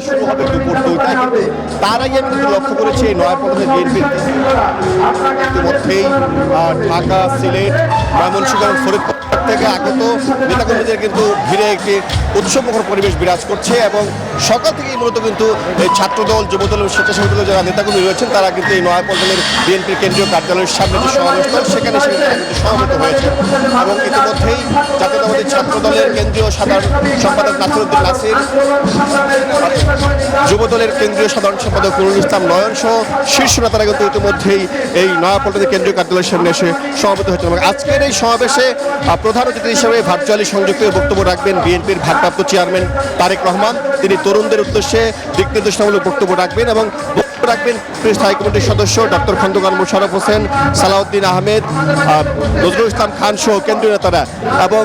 শুরু হবে দুপুর 2টায়। তার আগে আমি কিন্তু লক্ষ্য করেছি এই নয়াপল্টনে বিএনপির ইতিমধ্যেই ঢাকা, সিলেট, ময়মনসিংহ এবং ফরিদপুর থেকে আগত নেতাকর্মীদের কিন্তু ঘিরে একটি উৎসবমুখর পরিবেশ বিরাজ করছে এবং সকাল থেকেই মূলত কিন্তু এই ছাত্রদল, যুবদল এবং স্বেচ্ছাসেবী দলের যারা নেতাকর্মী রয়েছেন তারা কিন্তু এই নয়াপল্টনের বিএনপির কেন্দ্রীয় কার্যালয়ের সামনে যে সমাবেশস্থল সেখানে কিন্তু সমবেত হয়েছে এবং ইতিমধ্যেই জাতীয়তাবাদী ছাত্রদলের কেন্দ্রীয় সাধারণ সম্পাদক নাসিরউদ্দিন নাসির, যুবদলের কেন্দ্রীয় সাধারণ সম্পাদক নুরুল ইসলাম নয়ন সহ শীর্ষ নেতারা কিন্তু ইতিমধ্যেই এই নয়াপল্টনের কেন্দ্রীয় কার্যালয়ের সামনে এসে সমবেত হয়েছে এবং আজকের এই সমাবেশে প্রধান অতিথি হিসেবে ভার্চুয়ালি সংযুক্ত বক্তব্য রাখবেন বিএনপির ভারপ্রাপ্ত চেয়ারম্যান তারেক রহমান। তিনি তরুণদের উদ্দেশ্যে দিক নির্দেশনামূলক বক্তব্য রাখবেন এবং বক্তব্য রাখবেন স্থায়ী কমিটির সদস্য ডক্টর খন্দকার মোশাররফ হোসেন, সালাউদ্দিন আহমেদ, নজরুল ইসলাম খান সহ কেন্দ্রীয় নেতারা। এবং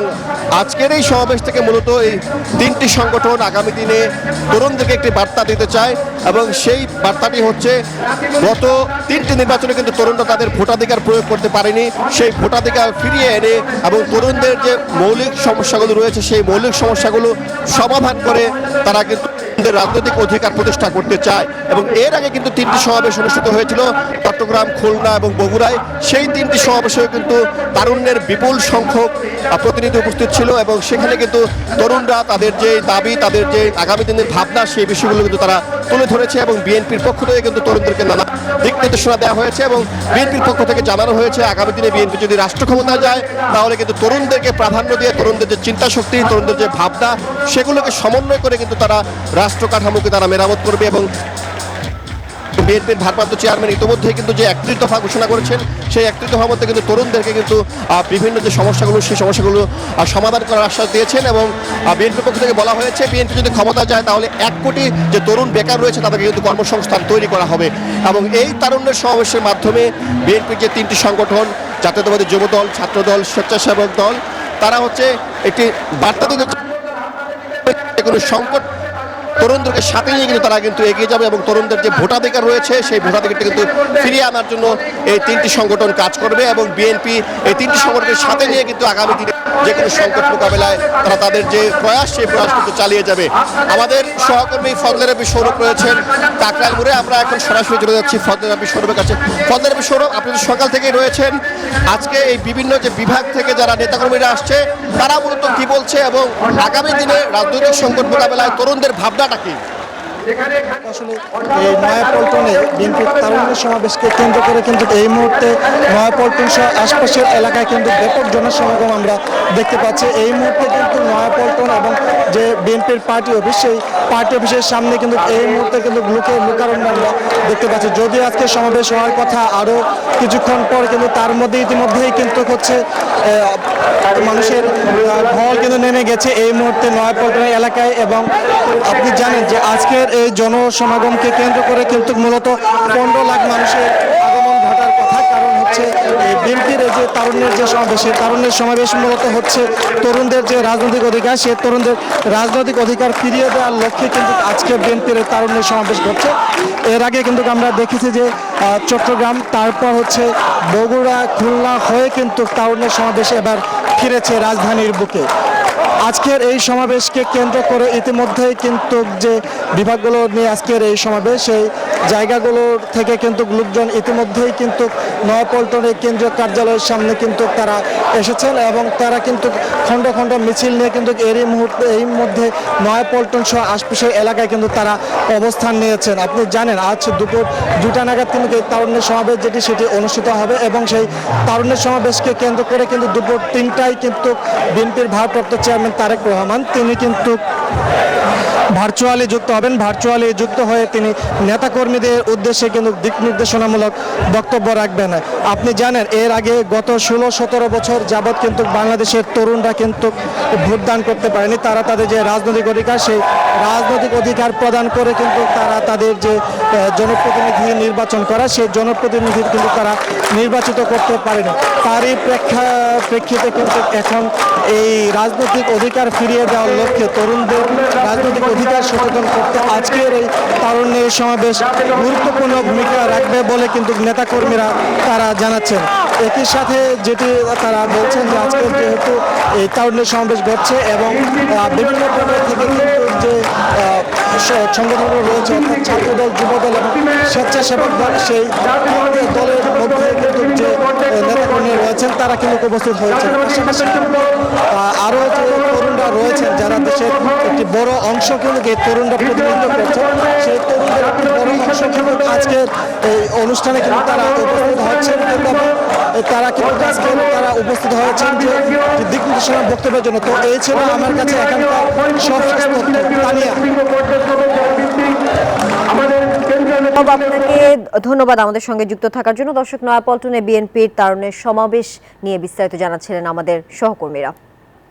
আজকের এই সমাবেশ থেকে মূলত এই তিনটি সংগঠন আগামী দিনে তরুণদেরকে একটি বার্তা দিতে চায় এবং সেই বার্তাটি হচ্ছে গত তিনটি নির্বাচনে কিন্তু তরুণরা তাদের ভোটাধিকার প্রয়োগ করতে পারেনি, সেই ভোটাধিকার ফিরিয়ে এনে এবং তরুণদের যে মৌলিক সমস্যাগুলো রয়েছে সেই মৌলিক সমস্যাগুলো সমাধান করে তারা কিন্তু রাজনৈতিক অধিকার প্রতিষ্ঠা করতে চায়। এবং এর আগে কিন্তু তিনটি সমাবেশ অনুষ্ঠিত হয়েছিল চট্টগ্রাম, খুলনা এবং বগুড়ায়। সেই তিনটি সমাবেশেও কিন্তু তারুণ্যের বিপুল সংখ্যক প্রতিনিধি উপস্থিত ছিল এবং সেখানে কিন্তু তরুণরা তাদের যে দাবি, তাদের যে আগামী দিনের ভাবনা সেই বিষয়গুলো কিন্তু তারা তুলে ধরেছে এবং বিএনপির পক্ষ থেকে কিন্তু তরুণদেরকে নানা দিক নির্দেশনা দেওয়া হয়েছে এবং বিএনপির পক্ষ থেকে জানানো হয়েছে আগামী দিনে বিএনপি যদি রাষ্ট্র ক্ষমতায় যায় তাহলে কিন্তু তরুণদেরকে প্রাধান্য দিয়ে তরুণদের যে চিন্তা শক্তি, তরুণদের যে ভাবনা সেগুলোকে সমন্বয় করে কিন্তু তারা রাষ্ট্র কাঠামোকে তারা মেরামত করবে। এবং বিএনপির ভারপ্রাপ্ত চেয়ারম্যান ইতিমধ্যেই কিন্তু যে 31 দফা ঘোষণা করেছেন সেই 31 দফার মধ্যে কিন্তু তরুণদেরকে কিন্তু বিভিন্ন যে সমস্যাগুলো সেই সমস্যাগুলো সমাধান করার আশ্বাস দিয়েছেন এবং বিএনপির পক্ষ থেকে বলা হয়েছে বিএনপি যদি ক্ষমতা যায় তাহলে 1 কোটি যে তরুণ বেকার রয়েছে তাদেরকে কিন্তু কর্মসংস্থান তৈরি করা হবে। এবং এই তারুণ্যের সমাবেশের মাধ্যমে বিএনপির যে তিনটি সংগঠন জাতীয়তাবাদী যুবদল, ছাত্রদল, স্বেচ্ছাসেবক দল তারা হচ্ছে একটি বার্তা দিতে কোনো সংকট তরুণদেরকে সাথে নিয়ে কিন্তু তারা কিন্তু এগিয়ে যাবে এবং তরুণদের যে ভোটাধিকার রয়েছে সেই ভোটাধিকারটা কিন্তু ফিরিয়ে আনার জন্য এই তিনটি সংগঠন কাজ করবে এবং বিএনপি এই তিনটি সংগঠনের সাথে নিয়ে কিন্তু আগামী দিনে যে কোনো সংকট মোকাবেলায় তারা তাদের যে প্রয়াস সেই প্রয়াস কিন্তু চালিয়ে যাবে। আমাদের সহকর্মী ফজলে রাব্বি সৌরভ রয়েছেন কাকরাইল মোড়ে, আমরা এখন সরাসরি চলে যাচ্ছি ফজলে রাব্বি সৌরভের কাছে। ফজলে রাব্বি সৌরভ, আপনি সকাল থেকেই রয়েছেন, আজকে এই বিভিন্ন যে বিভাগ থেকে যারা নেতাকর্মীরা আসছে তারা মূলত কি বলছে এবং আগামী দিনে রাজনৈতিক সংকট মোকাবেলায় তরুণদের ভাবনাটা কি? আসলে এই নয়াপল্টনে বিএনপির তারুণ্যের সমাবেশকে কেন্দ্র করে কিন্তু এই মুহূর্তে নয়াপল্টন সহ আশপাশের এলাকায় কিন্তু ব্যাপক জনসমাগম আমরা দেখতে পাচ্ছি। এই মুহূর্তে কিন্তু নয়াপল্টন এবং যে বিএনপির পার্টি অফিস সেই পার্টি অফিসের সামনে কিন্তু এই মুহূর্তে কিন্তু লোকারণ্য আমরা দেখতে পাচ্ছি। যদিও আজকে সমাবেশ হওয়ার কথা আরও কিছুক্ষণ পর, কিন্তু তার মধ্যে ইতিমধ্যেই কিন্তু হচ্ছে মানুষের ঢল কিন্তু নেমে গেছে এই মুহূর্তে নয়াপল্টনের এলাকায়। এবং আপনি জানেন যে আজকের এই জনসমাগমকে কেন্দ্র করে কিন্তু মূলত 15 লাখ মানুষের আগমন ঘটার কথা। কারণ হচ্ছে বিএনপির এই যে তারুণ্যের যে সমাবেশ, সেই তারুণ্যের সমাবেশ মূলত হচ্ছে তরুণদের যে রাজনৈতিক অধিকার সেই তরুণদের রাজনৈতিক অধিকার ফিরিয়ে দেওয়ার লক্ষ্যে কিন্তু আজকে বিএনপির এই তারুণ্যের সমাবেশ ঘটছে। এর আগে কিন্তু আমরা দেখেছি যে চট্টগ্রাম, তারপর হচ্ছে বগুড়া, খুলনা হয়ে কিন্তু তারুণ্যের সমাবেশ এবার ফিরেছে রাজধানীর বুকে। আজকের এই সমাবেশকে কেন্দ্র করে ইতিমধ্যেই কিন্তু যে বিভাগগুলো নিয়ে আজকের এই সমাবেশ সেই জায়গাগুলোর থেকে কিন্তু লোকজন ইতিমধ্যেই কিন্তু নয়াপল্টনের কেন্দ্রীয় কার্যালয়ের সামনে কিন্তু তারা এসেছেন এবং তারা কিন্তু খণ্ড খণ্ড মিছিল নিয়ে কিন্তু এই মধ্যে নয়াপল্টন সহ আশপাশের এলাকায় কিন্তু তারা অবস্থান নিয়েছেন। আপনি জানেন আজ দুপুর 2টা নাগাদ কিন্তু এই তারুণ্যের সমাবেশ সেটি অনুষ্ঠিত হবে এবং সেই তারুণ্যের সমাবেশকে কেন্দ্র করে কিন্তু দুপুর 3টায় কিন্তু বিএনপির ভারপ্রাপ্ত চেয়ারম্যান তারেক রহমান তিনি কিন্তু ভার্চুয়ালি যুক্ত হবেন। ভার্চুয়ালি যুক্ত হয়ে তিনি নেতাকর্মীদের উদ্দেশ্যে কিন্তু দিক নির্দেশনামূলক বক্তব্য রাখবেন। আপনি জানেন এর আগে গত 16-17 বছর যাবৎ কিন্তু বাংলাদেশের তরুণরা কিন্তু ভোটদান করতে পারেনি। তারা তাদের যে রাজনৈতিক অধিকার সেই রাজনৈতিক অধিকার প্রদান করে কিন্তু তারা তাদের যে জনপ্রতিনিধি নির্বাচন করা সেই জনপ্রতিনিধি কিন্তু তারা নির্বাচিত করতে পারেনি। তারই প্রেক্ষিতে কিন্তু এখন এই রাজনৈতিক অধিকার ফিরিয়ে দেওয়ার লক্ষ্যে তরুণদের রাজনৈতিক অধিকার সচেতন করতে আজকের এই তারুণ্যের সমাবেশ গুরুত্বপূর্ণ ভূমিকা রাখবে বলে কিন্তু নেতাকর্মীরা তারা জানাচ্ছেন। একই সাথে যেটি তারা বলছেন যে আজকে যেহেতু এই তারুণ্যের সমাবেশ ঘটছে এবং বিভিন্ন পর্যায় থেকে কিন্তু যে সংগঠনগুলো রয়েছে, অর্থাৎ ছাত্রদল, যুবদল এবং স্বেচ্ছাসেবক দল, সেই দলের মধ্যে কিন্তু যে নেতাকর্মী রয়েছেন তারা কিন্তু উপস্থিত হয়েছেন। পাশাপাশি আরও যে তরুণরা রয়েছেন যারা দেশের একটি বড় অংশ কিন্তু এই তরুণরা প্রতিনিধিত্ব করছে, সেই তরুণদের একটি বড় অংশ কিন্তু আজকের এই অনুষ্ঠানে কিন্তু তারা উপস্থিত হচ্ছেন কিন্তু তারা কিন্তু আজকে তারা উপস্থিত হয়েছেন যে দিক নির্দেশনা বক্তব্যের জন্য। তো এই ছিল আমার কাছে এখানকার সবশেষ তথ্য। তানিয়া, আপনাকে ধন্যবাদ আমাদের সঙ্গে যুক্ত থাকার জন্য। দর্শক, নয়াপল্টনে বিএনপির তারুণ্যের সমাবেশ নিয়ে বিস্তারিত জানাচ্ছিলেন আমাদের সহকর্মীরা।